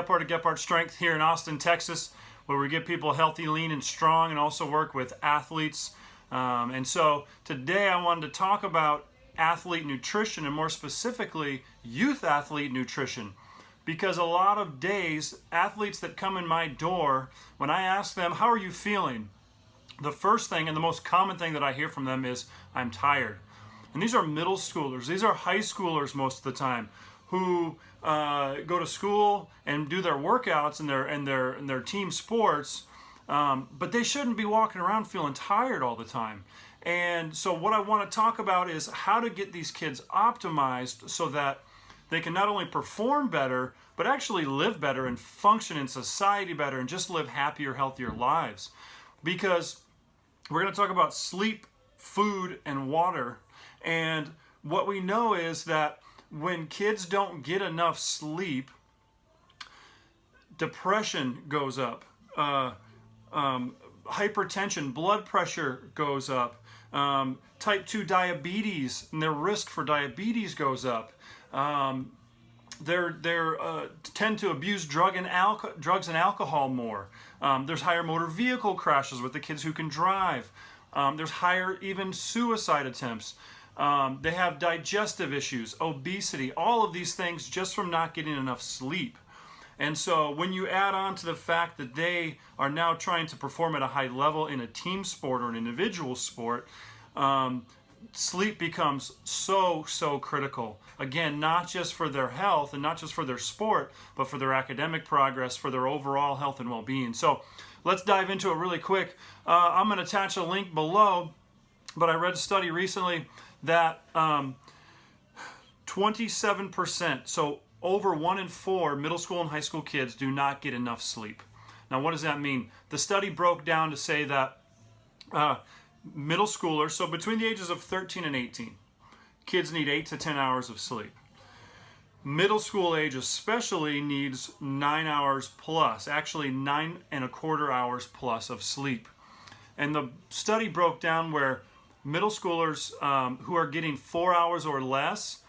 Gephardt of Gephardt Strength here in Austin, Texas, where we get people healthy, lean, and strong, and also work with athletes. And so today I wanted to talk about athlete nutrition, and more specifically, youth athlete nutrition. Because a lot of days, athletes that come in my door, when I ask them, how are you feeling? The first thing and the most common thing that I hear from them is, I'm tired. And these are middle schoolers, these are high schoolers most of the time, who go to school and do their workouts and their team sports, but they shouldn't be walking around feeling tired all the time. And so what I want to talk about is how to get these kids optimized so that they can not only perform better, but actually live better and function in society better and just live happier, healthier lives. Because we're going to talk about sleep, food, and water. And what we know is that when kids don't get enough sleep, depression goes up, hypertension, blood pressure goes up, type 2 diabetes and their risk for diabetes goes up. They tend to abuse drugs and alcohol more. There's higher motor vehicle crashes with the kids who can drive. There's higher even suicide attempts. They have digestive issues, obesity, all of these things just from not getting enough sleep. And so when you add on to the fact that they are now trying to perform at a high level in a team sport or an individual sport, sleep becomes so critical. Again, not just for their health and not just for their sport, but for their academic progress, for their overall health and well-being. So let's dive into it really quick. I'm going to attach a link below, but I read a study recently that 27%, so over 1 in 4 middle school and high school kids do not get enough sleep. Now, what does that mean? The study broke down to say that middle schoolers, so between the ages of 13 and 18, kids need 8 to 10 hours of sleep. Middle school age especially needs 9 hours plus, actually 9.25 hours plus of sleep. And the study broke down where middle schoolers who are getting 4 hours or less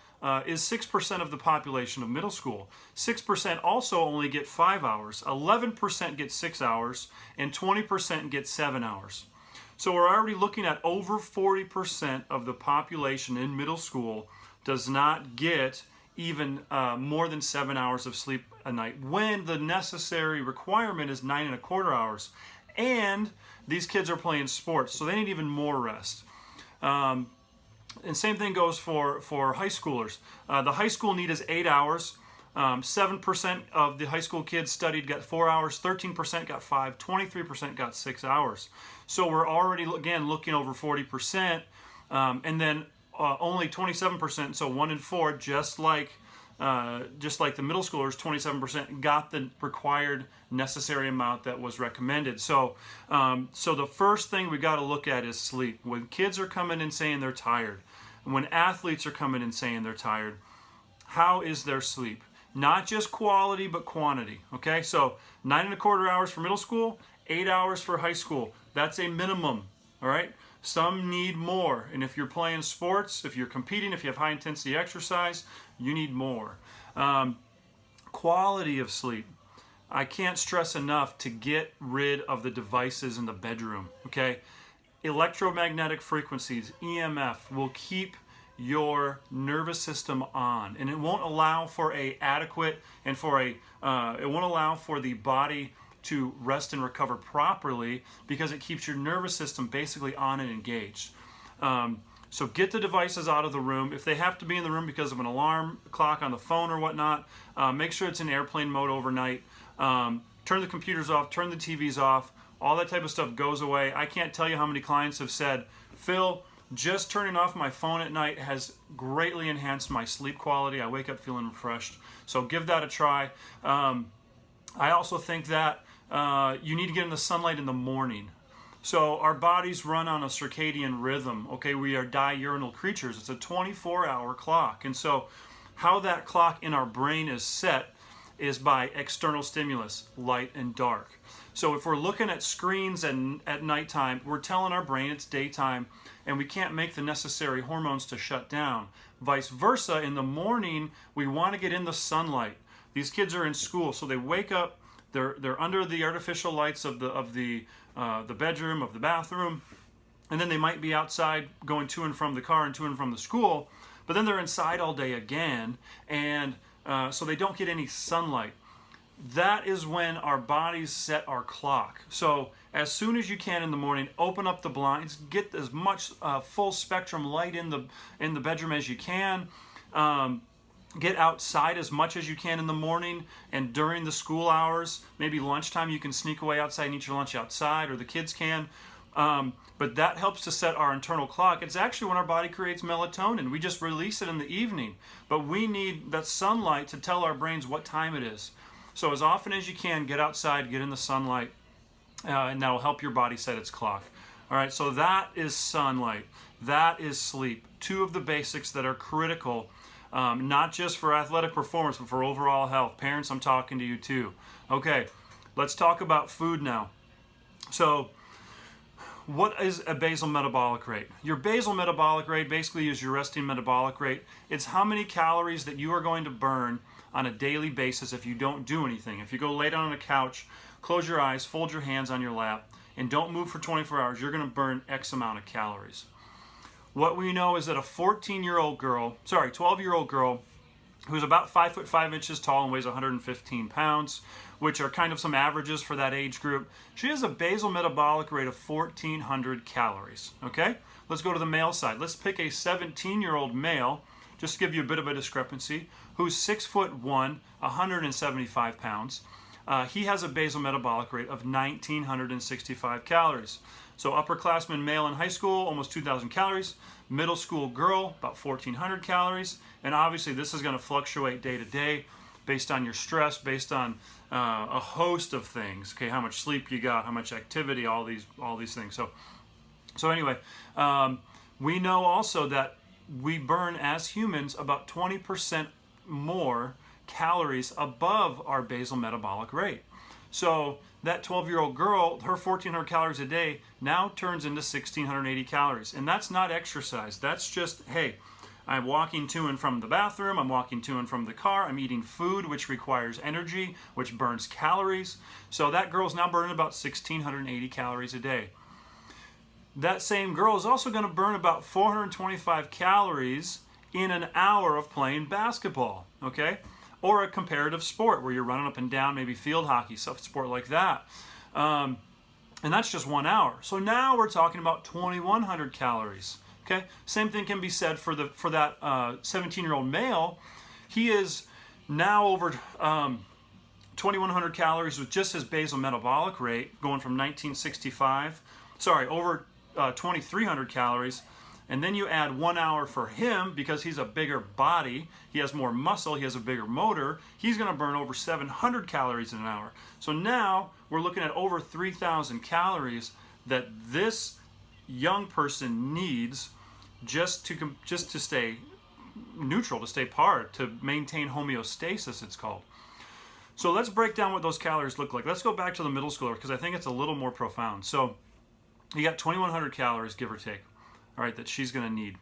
is 6% of the population of middle school. 6% also only get 5 hours, 11% get 6 hours, and 20% get 7 hours. So we're already looking at over 40% of the population in middle school does not get even more than 7 hours of sleep a night, when the necessary requirement is 9.25 hours. And these kids are playing sports, so they need even more rest. And same thing goes for high schoolers. The high school need is 8 hours. 7% of the high school kids studied got 4 hours, 13% got 5, 23% got 6 hours. So we're already, again, looking over 40%, and then only 27%, so 1 in 4, just like the middle schoolers, 27% got the required necessary amount that was recommended. So the first thing we got to look at is sleep. When kids are coming in saying they're tired, when athletes are coming in saying they're tired, how is their sleep? Not just quality, but quantity. Okay, so 9.25 hours for middle school, 8 hours for high school. That's a minimum. All right. Some need more, and if you're playing sports, if you're competing, if you have high intensity exercise, you need more. Quality of sleep. I can't stress enough to get rid of the devices in the bedroom, okay? Electromagnetic frequencies, EMF, will keep your nervous system on, and it won't allow for it won't allow for the body to rest and recover properly, because it keeps your nervous system basically on and engaged. So get the devices out of the room. If they have to be in the room because of an alarm clock on the phone or whatnot, make sure it's in airplane mode overnight. Turn the computers off, turn the TVs off. All that type of stuff goes away. I can't tell you how many clients have said, Phil, just turning off my phone at night has greatly enhanced my sleep quality. I wake up feeling refreshed. So give that a try. I also think that you need to get in the sunlight in the morning. So our bodies run on a circadian rhythm. Okay, we are diurnal creatures. It's a 24-hour clock. And so how that clock in our brain is set is by external stimulus, light and dark. So if we're looking at screens at nighttime, we're telling our brain it's daytime, and we can't make the necessary hormones to shut down. Vice versa, in the morning, we want to get in the sunlight. These kids are in school, so they wake up. They're under the artificial lights of the bedroom, of the bathroom, and then they might be outside going to and from the car and to and from the school, but then they're inside all day again, and so they don't get any sunlight. That is when our bodies set our clock. So as soon as you can in the morning, open up the blinds, get as much full spectrum light in the bedroom as you can. Get outside as much as you can in the morning and during the school hours. Maybe lunchtime you can sneak away outside and eat your lunch outside, or the kids can. But that helps to set our internal clock. It's actually when our body creates melatonin. We just release it in the evening. But we need that sunlight to tell our brains what time it is. So as often as you can, get outside, get in the sunlight, and that'll help your body set its clock. All right, so that is sunlight. That is sleep. Two of the basics that are critical, not just for athletic performance, but for overall health. Parents, I'm talking to you too. Okay, let's talk about food now. So what is a basal metabolic rate? Your basal metabolic rate basically is your resting metabolic rate. It's how many calories that you are going to burn on a daily basis if you don't do anything. If you go lay down on a couch, close your eyes, fold your hands on your lap, and don't move for 24 hours, you're going to burn X amount of calories. What we know is that a 12-year-old girl who's about 5 foot 5 inches tall and weighs 115 pounds, which are kind of some averages for that age group, she has a basal metabolic rate of 1,400 calories. Okay? Let's go to the male side. Let's pick a 17-year-old male, just to give you a bit of a discrepancy, who's 6'1", 175 pounds. He has a basal metabolic rate of 1,965 calories. So upperclassman male in high school, almost 2,000 calories. Middle school girl, about 1,400 calories. And obviously this is going to fluctuate day to day based on your stress, based on a host of things. Okay, how much sleep you got, how much activity, all these things. So anyway, we know also that we burn as humans about 20% more calories above our basal metabolic rate. So that 12-year-old girl, her 1,400 calories a day now turns into 1,680 calories. And that's not exercise. That's just, hey, I'm walking to and from the bathroom, I'm walking to and from the car, I'm eating food which requires energy, which burns calories. So that girl's now burning about 1,680 calories a day. That same girl is also going to burn about 425 calories in an hour of playing basketball, okay? Or a comparative sport where you're running up and down, maybe field hockey, sport like that. And that's just 1 hour. So now we're talking about 2,100 calories, okay? Same thing can be said for that 17-year-old male. He is now over 2,100 calories with just his basal metabolic rate, going from over 2,300 calories, and then you add 1 hour for him because he's a bigger body, he has more muscle, he has a bigger motor, he's going to burn over 700 calories in an hour. So now we're looking at over 3,000 calories that this young person needs just to stay neutral, to stay par, to maintain homeostasis, it's called. So let's break down what those calories look like. Let's go back to the middle schooler because I think it's a little more profound. So you got 2,100 calories, give or take, all right, that she's going to need.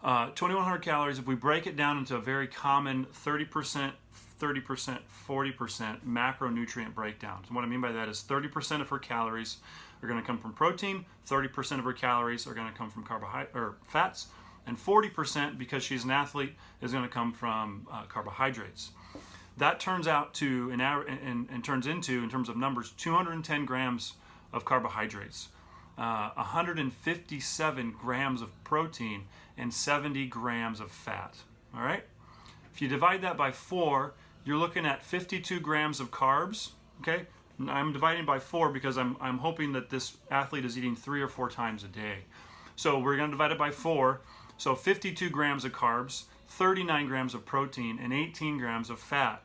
2,100 calories, if we break it down into a very common 30%, 30%, 40% macronutrient breakdown. So what I mean by that is 30% of her calories are going to come from protein, 30% of her calories are going to come from fats, and 40%, because she's an athlete, is going to come from carbohydrates. That turns out to, and turns into, in terms of numbers, 210 grams of carbohydrates, 157 grams of protein, and 70 grams of fat. All right? If you divide that by 4, you're looking at 52 grams of carbs. Okay? I'm dividing by 4 because I'm hoping that this athlete is eating 3 or 4 times a day. So we're going to divide it by 4. So 52 grams of carbs, 39 grams of protein, and 18 grams of fat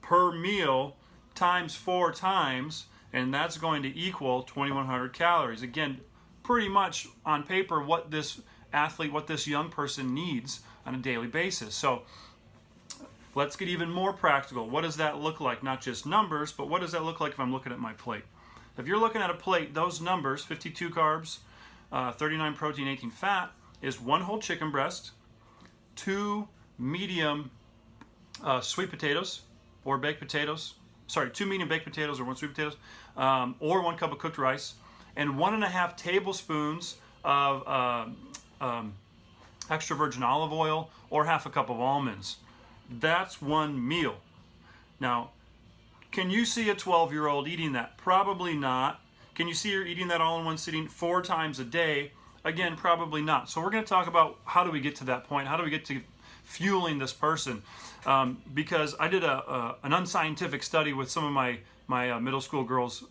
per meal times 4 times, and that's going to equal 2,100 calories. Again, pretty much on paper what this athlete, what this young person needs on a daily basis. So let's get even more practical. What does that look like? Not just numbers, but what does that look like if I'm looking at my plate? If you're looking at a plate, those numbers, 52 carbs, 39 protein, 18 fat, is 1 whole chicken breast, 2 medium sweet potatoes or baked potatoes. Sorry, 2 medium baked potatoes or 1 sweet potatoes, or 1 cup of cooked rice, and 1.5 tablespoons of extra virgin olive oil or half a cup of almonds. That's 1 meal. Now, can you see a 12-year-old eating that? Probably not. Can you see her eating that all in one sitting 4 times a day? Again, probably not. So we're going to talk about how do we get to that point? How do we get to fueling this person? Because I did an unscientific study with some of my middle school girls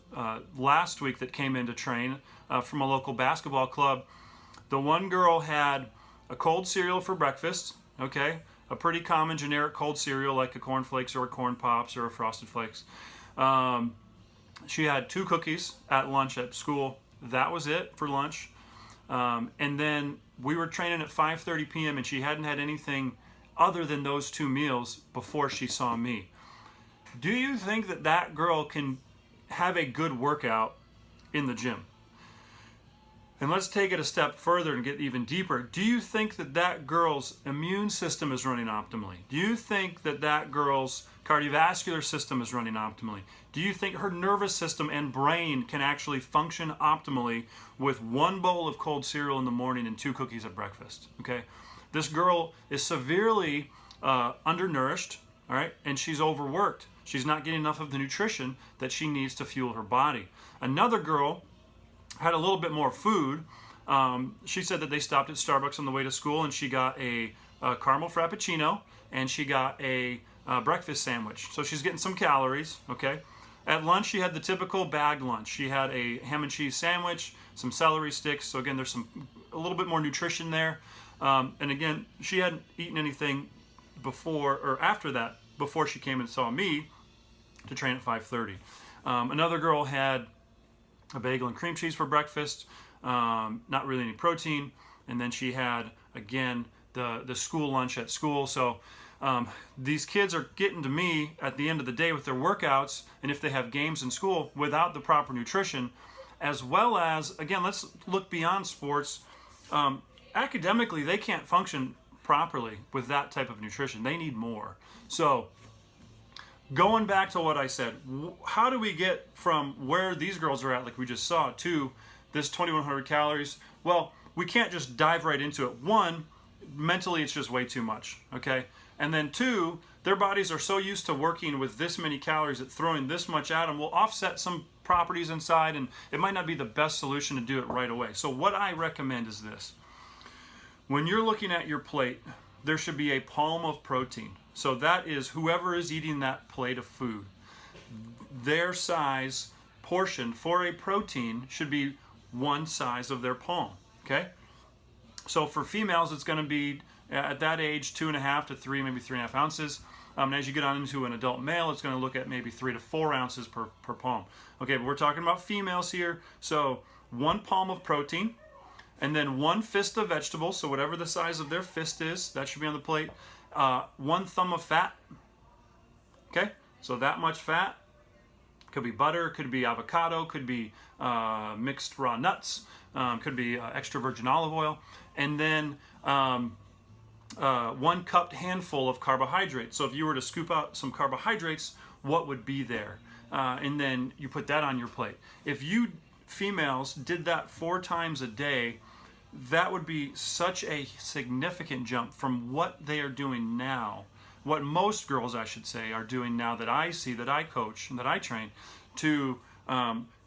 last week that came in to train from a local basketball club. The one girl had a cold cereal for breakfast, okay? A pretty common generic cold cereal like a Corn Flakes or a Corn Pops or a Frosted Flakes. She had 2 cookies at lunch at school. That was it for lunch. And then we were training at 5:30 p.m. and she hadn't had anything other than those 2 meals before she saw me. Do you think that that girl can have a good workout in the gym? And let's take it a step further and get even deeper. Do you think that that girl's immune system is running optimally? Do you think that that girl's cardiovascular system is running optimally? Do you think her nervous system and brain can actually function optimally with 1 bowl of cold cereal in the morning and 2 cookies at breakfast? Okay, this girl is severely undernourished, all right, and she's overworked. She's not getting enough of the nutrition that she needs to fuel her body. Another girl had a little bit more food. She said that they stopped at Starbucks on the way to school and she got a caramel frappuccino and she got a breakfast sandwich. So she's getting some calories, okay? At lunch, she had the typical bagged lunch. She had a ham and cheese sandwich, some celery sticks. So again, there's a little bit more nutrition there. And again, she hadn't eaten anything before or after that, before she came and saw me to train at 5:30. Another girl had a bagel and cream cheese for breakfast, not really any protein. And then she had, again, the school lunch at school. So these kids are getting to me at the end of the day with their workouts, and if they have games in school, without the proper nutrition, as well as, again, let's look beyond sports. Academically, they can't function properly with that type of nutrition. They need more. So going back to what I said, how do we get from where these girls are at, like we just saw, to this 2,100 calories? Well, we can't just dive right into it. 1, mentally it's just way too much, okay? And then 2, their bodies are so used to working with this many calories that throwing this much at them will offset some properties inside, and it might not be the best solution to do it right away. So what I recommend is this. When you're looking at your plate, there should be a palm of protein. So that is whoever is eating that plate of food. Their size portion for a protein should be 1 size of their palm, okay? So for females, it's going to be at that age 2.5 to 3, maybe 3.5 ounces. And as you get on into an adult male, it's going to look at maybe 3 to 4 ounces per palm. Okay, but we're talking about females here. So 1 palm of protein, and then 1 fist of vegetables. So whatever the size of their fist is, that should be on the plate. 1 thumb of fat. Okay, so that much fat. Could be butter, could be avocado, could be mixed raw nuts, could be extra virgin olive oil, and then 1 cupped handful of carbohydrates. So if you were to scoop out some carbohydrates, what would be there? And then you put that on your plate. If you females did that 4 times a day, that would be such a significant jump from what they are doing now, what most girls, I should say, are doing now that I see, that I coach, and that I train, to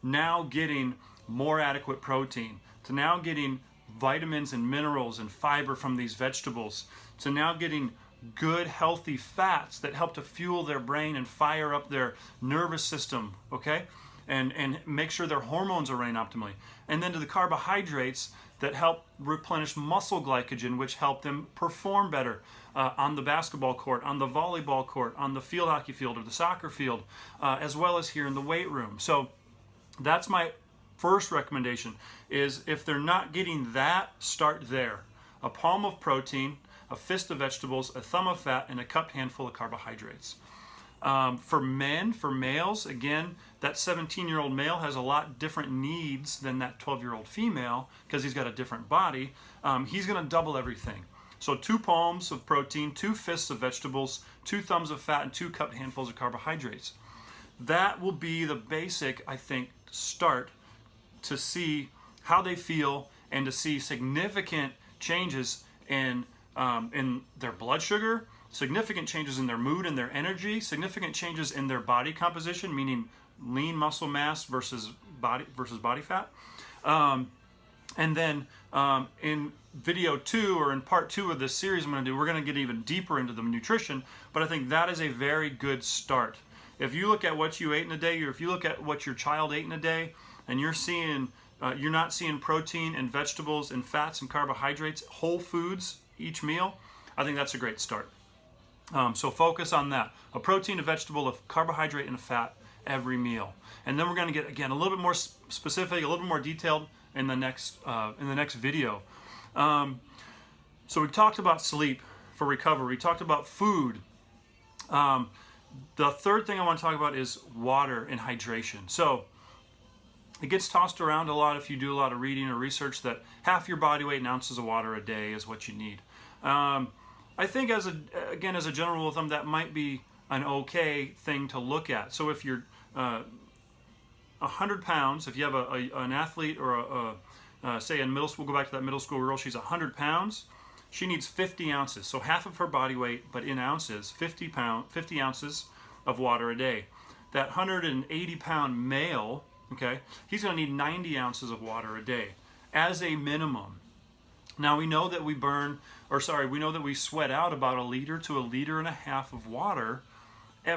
now getting more adequate protein, to now getting vitamins and minerals and fiber from these vegetables, to now getting good healthy fats that help to fuel their brain and fire up their nervous system, okay? And make sure their hormones are running optimally. And then to the carbohydrates that help replenish muscle glycogen, which help them perform better on the basketball court, on the volleyball court, on the field hockey field or the soccer field, as well as here in the weight room. So that's my first recommendation, is if they're not getting that, start there. A palm of protein, a fist of vegetables, a thumb of fat, and a cupped handful of carbohydrates. For men, for males, again, that 17-year-old male has a lot different needs than that 12-year-old female because he's got a different body. He's going to double everything. So 2 palms of protein, 2 fists of vegetables, 2 thumbs of fat, and 2 cupped handfuls of carbohydrates. That will be the basic, I think, start to see how they feel and to see significant changes in their blood sugar, significant changes in their mood and their energy, significant changes in their body composition, meaning lean muscle mass versus body fat. And then in video 2, or in part 2 of this series I'm going to do, we're going to get even deeper into the nutrition, but I think that is a very good start. If you look at what you ate in a day, or if you look at what your child ate in a day, and you're not seeing protein and vegetables and fats and carbohydrates, whole foods each meal, I think that's a great start. So focus on that. A protein, a vegetable, a carbohydrate, and a fat every meal. And then we're going to get, again, a little bit more specific, a little bit more detailed in the next video. So we talked about sleep for recovery. We talked about food. The third thing I want to talk about is water and hydration. So it gets tossed around a lot if you do a lot of reading or research that half your body weight in ounces of water a day is what you need. I think as a general rule of thumb, that might be an okay thing to look at. So if you're 100 pounds, if you have an athlete or say in middle school, go back to that middle school girl, she's 100 pounds, she needs 50 ounces. So half of her body weight, but in ounces, 50 ounces of water a day. That 180 pound male, okay, he's going to need 90 ounces of water a day as a minimum. Now we know that we sweat out about 1 liter to 1.5 liters of water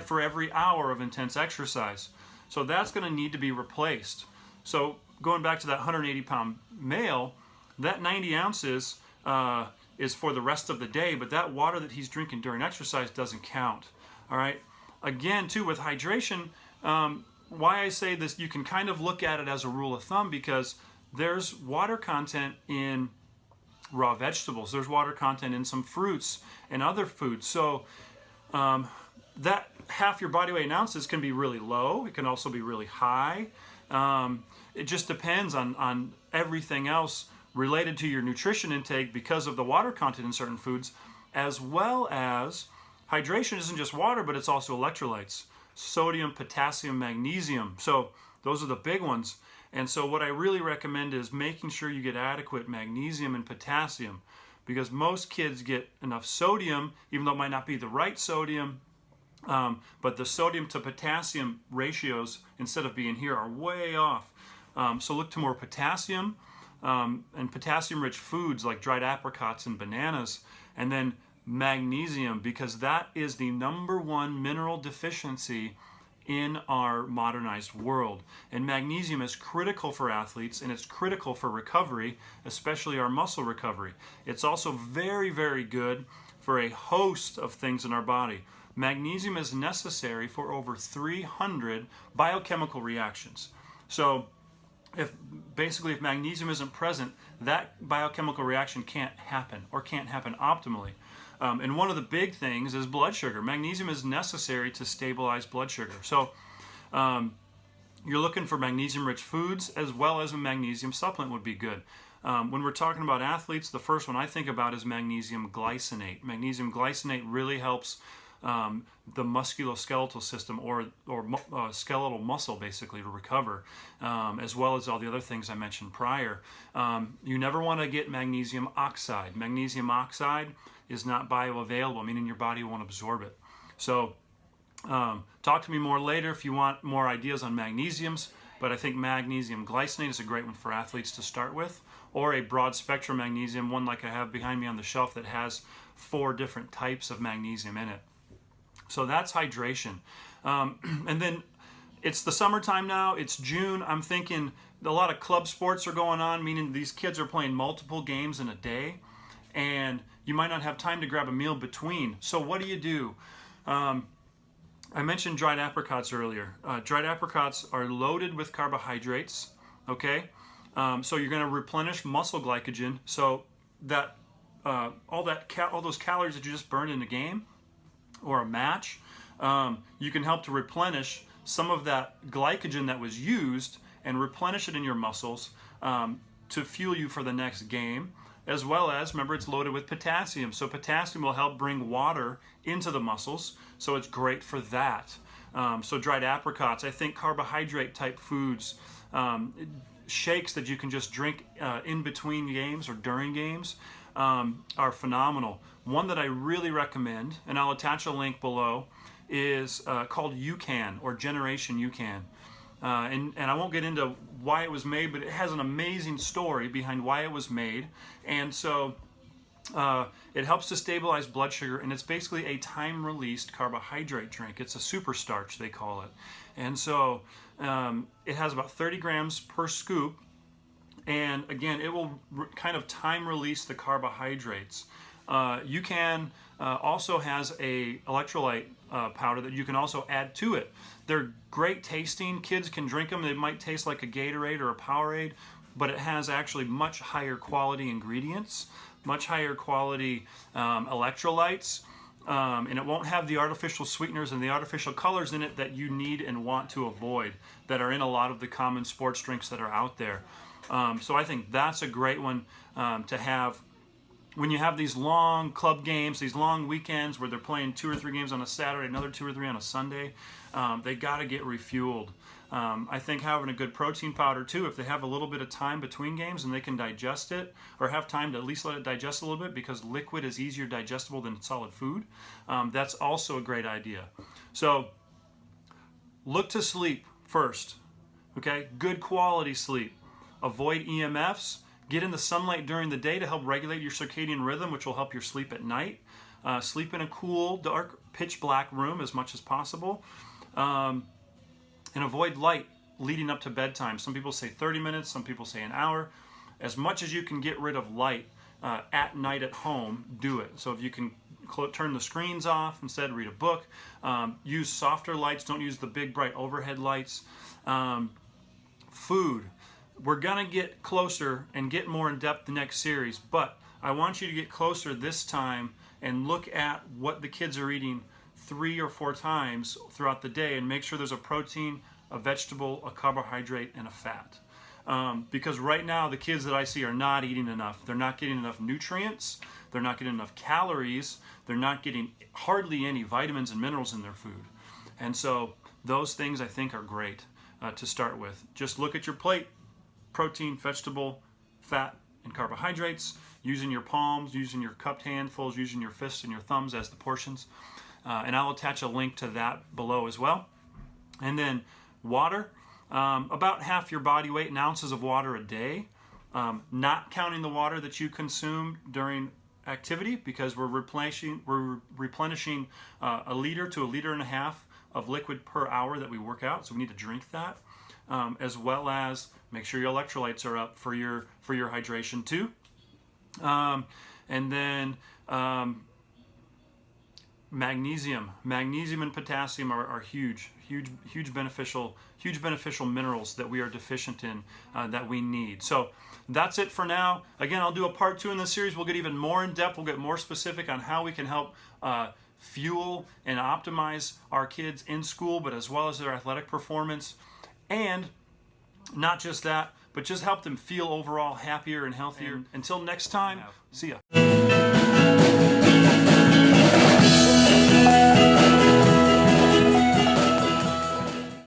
for every hour of intense exercise. So that's going to need to be replaced. So going back to that 180 pound male, that 90 ounces is for the rest of the day, but that water that he's drinking during exercise doesn't count. All right. Again, too, with hydration, why I say this, you can kind of look at it as a rule of thumb, because there's water content in raw vegetables. There's water content in some fruits and other foods. So that half your body weight in ounces can be really low. It can also be really high. It just depends on everything else related to your nutrition intake because of the water content in certain foods, as well as hydration isn't just water, but it's also electrolytes. Sodium, potassium, magnesium. So those are the big ones. And so what I really recommend is making sure you get adequate magnesium and potassium, because most kids get enough sodium, even though it might not be the right sodium, but the sodium to potassium ratios, instead of being here, are way off. So look to more potassium and potassium-rich foods like dried apricots and bananas, and then magnesium, because that is the #1 mineral deficiency in our modernized world. And magnesium is critical for athletes, and it's critical for recovery, especially our muscle recovery. It's also very, very good for a host of things in our body. Magnesium is necessary for over 300 biochemical reactions. So if magnesium isn't present, that biochemical reaction can't happen, or can't happen optimally. And one of the big things is blood sugar. Magnesium is necessary to stabilize blood sugar. So you're looking for magnesium-rich foods, as well as a magnesium supplement would be good. When we're talking about athletes, the first one I think about is magnesium glycinate. Magnesium glycinate really helps the musculoskeletal system, or skeletal muscle, basically, to recover, as well as all the other things I mentioned prior. You never want to get magnesium oxide. Magnesium oxide is not bioavailable, meaning your body won't absorb it. So talk to me more later if you want more ideas on magnesiums, but I think magnesium glycinate is a great one for athletes to start with, or a broad spectrum magnesium, one like I have behind me on the shelf that has 4 different types of magnesium in it. So that's hydration. And then it's the summertime now, it's June. I'm thinking a lot of club sports are going on, meaning these kids are playing multiple games in a day, and you might not have time to grab a meal between. So what do? I mentioned dried apricots earlier. Dried apricots are loaded with carbohydrates, okay? So you're going to replenish muscle glycogen, so that all those calories that you just burned in a game or a match, you can help to replenish some of that glycogen that was used and replenish it in your muscles to fuel you for the next game. as well as, remember, it's loaded with potassium. So potassium will help bring water into the muscles, so it's great for that. So dried apricots, I think carbohydrate type foods, shakes that you can just drink in between games or during games are phenomenal. One that I really recommend, and I'll attach a link below, is called UCAN, or Generation UCAN. And I won't get into why it was made, but it has an amazing story behind why it was made. And so it helps to stabilize blood sugar, and it's basically a time-released carbohydrate drink. It's a super starch, they call it. And so it has about 30 grams per scoop, and again, it will kind of time-release the carbohydrates. UCAN also has a electrolyte powder that you can also add to it. They're great tasting. Kids can drink them. They might taste like a Gatorade or a Powerade, but it has actually much higher quality ingredients, much higher quality electrolytes, and it won't have the artificial sweeteners and the artificial colors in it that you need and want to avoid, that are in a lot of the common sports drinks that are out there. So I think that's a great one to have when you have these long club games, these long weekends where they're playing 2 or 3 games on a Saturday, another 2 or 3 on a Sunday. They got to get refueled. I think having a good protein powder too, if they have a little bit of time between games and they can digest it, or have time to at least let it digest a little bit, because liquid is easier digestible than solid food, that's also a great idea. So look to sleep first, okay? Good quality sleep. Avoid EMFs. Get in the sunlight during the day to help regulate your circadian rhythm, which will help your sleep at night. Sleep in a cool, dark, pitch black room as much as possible. And avoid light leading up to bedtime. Some people say 30 minutes, some people say an hour. As much as you can get rid of light at night at home, do it. So if you can turn the screens off, instead read a book. Use softer lights, don't use the big bright overhead lights. Food. We're going to get closer and get more in depth the next series, but I want you to get closer this time and look at what the kids are eating 3 or 4 times throughout the day, and make sure there's a protein, a vegetable, a carbohydrate, and a fat. Because right now the kids that I see are not eating enough. They're not getting enough nutrients, they're not getting enough calories, they're not getting hardly any vitamins and minerals in their food. And so those things I think are great to start with. Just look at your plate. Protein, vegetable, fat, and carbohydrates, using your palms, using your cupped handfuls, using your fists and your thumbs as the portions. And I'll attach a link to that below as well. And then water, about half your body weight in ounces of water a day, not counting the water that you consume during activity, because we're replenishing a liter to a liter and a half of liquid per hour that we work out, so we need to drink that. As well as make sure your electrolytes are up for your hydration too. And then magnesium and potassium are huge beneficial minerals that we are deficient in, that we need. So that's it for now. Again, I'll do a part 2 in this series. We'll get even more in depth. We'll get more specific on how we can help fuel and optimize our kids in school, but as well as their athletic performance. And not just that, but just help them feel overall happier and healthier. Until next time, see ya.